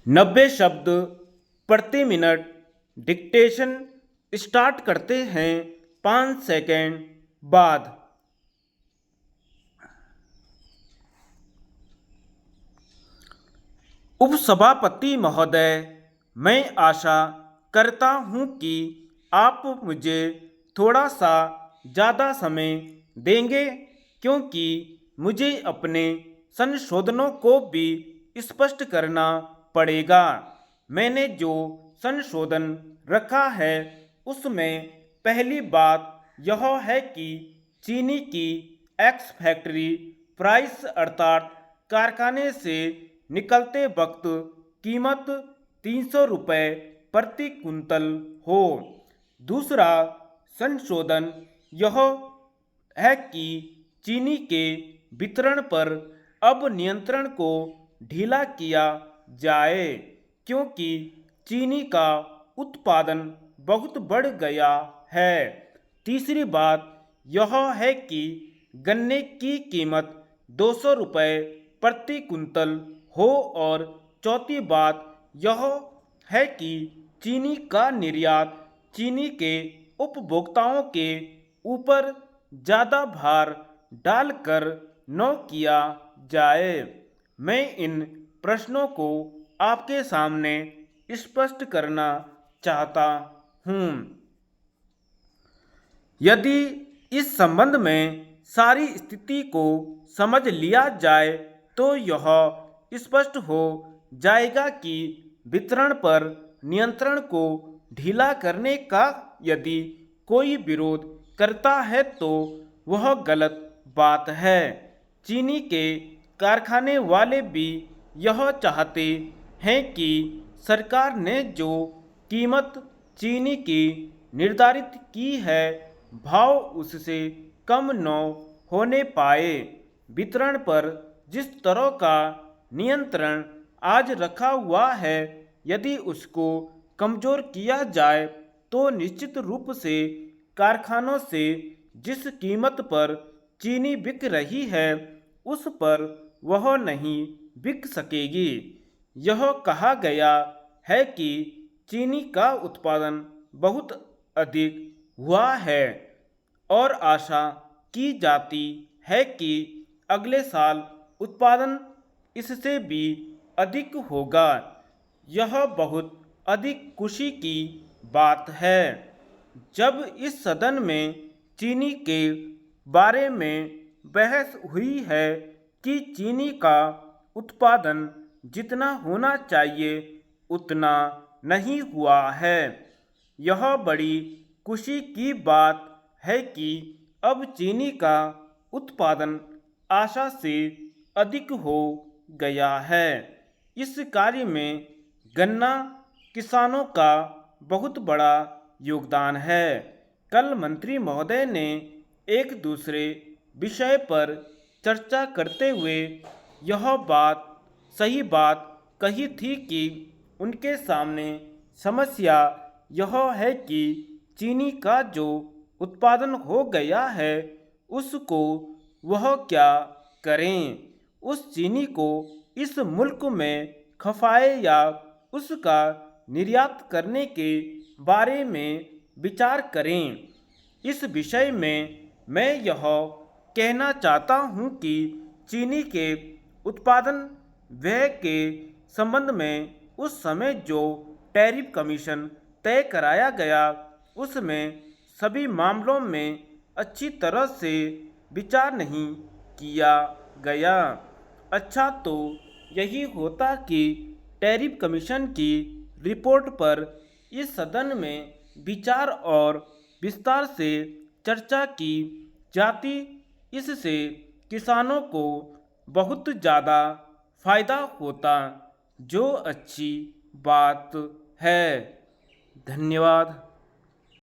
90 शब्द प्रति minute dictation start करते हैं 5 सेकंड बाद। उपसभापति महोदय, मैं आशा करता हूं कि आप मुझे थोड़ा सा ज़्यादा समय देंगे, क्योंकि मुझे अपने संशोधनों को भी स्पष्ट करना पड़ेगा। मैंने जो संशोधन रखा है उसमें पहली बात यह है कि चीनी की एक्स फैक्ट्री प्राइस अर्थात कारखाने से निकलते वक्त कीमत 300 रुपये प्रति कुंतल हो। दूसरा संशोधन यह है कि चीनी के वितरण पर अब नियंत्रण को ढीला किया जाए, क्योंकि चीनी का उत्पादन बहुत बढ़ गया है। तीसरी बात यह है कि गन्ने की कीमत 200 रुपये प्रति कुंतल हो। और चौथी बात यह है कि चीनी का निर्यात चीनी के उपभोक्ताओं के ऊपर ज़्यादा भार डालकर न किया जाए। मैं इन प्रश्नों को आपके सामने स्पष्ट करना चाहता हूँ। यदि इस संबंध में सारी स्थिति को समझ लिया जाए तो यह स्पष्ट हो जाएगा कि वितरण पर नियंत्रण को ढीला करने का यदि कोई विरोध करता है तो वह गलत बात है। चीनी के कारखाने वाले भी यह चाहते हैं कि सरकार ने जो कीमत चीनी की निर्धारित की है भाव उससे कम न होने पाए। वितरण पर जिस तरह का नियंत्रण आज रखा हुआ है, यदि उसको कमज़ोर किया जाए तो निश्चित रूप से कारखानों से जिस कीमत पर चीनी बिक रही है उस पर वह नहीं बिक सकेगी। यह कहा गया है कि चीनी का उत्पादन बहुत अधिक हुआ है और आशा की जाती है कि अगले साल उत्पादन इससे भी अधिक होगा। यह बहुत अधिक खुशी की बात है। जब इस सदन में चीनी के बारे में बहस हुई है कि चीनी का उत्पादन जितना होना चाहिए उतना नहीं हुआ है, यह बड़ी खुशी की बात है कि अब चीनी का उत्पादन आशा से अधिक हो गया है। इस कार्य में गन्ना किसानों का बहुत बड़ा योगदान है। कल मंत्री महोदय ने एक दूसरे विषय पर चर्चा करते हुए यह सही बात कही थी कि उनके सामने समस्या यह है कि चीनी का जो उत्पादन हो गया है उसको वह क्या करें। उस चीनी को इस मुल्क में खपाए या उसका निर्यात करने के बारे में विचार करें। इस विषय में मैं यह कहना चाहता हूँ कि चीनी के उत्पादन व्यय के संबंध में उस समय जो टैरिफ कमीशन तय कराया गया उसमें सभी मामलों में अच्छी तरह से विचार नहीं किया गया। अच्छा तो यही होता कि टैरिफ कमीशन की रिपोर्ट पर इस सदन में विचार और विस्तार से चर्चा की जाती। इससे किसानों को बहुत ज़्यादा फायदा होता, जो अच्छी बात है। धन्यवाद।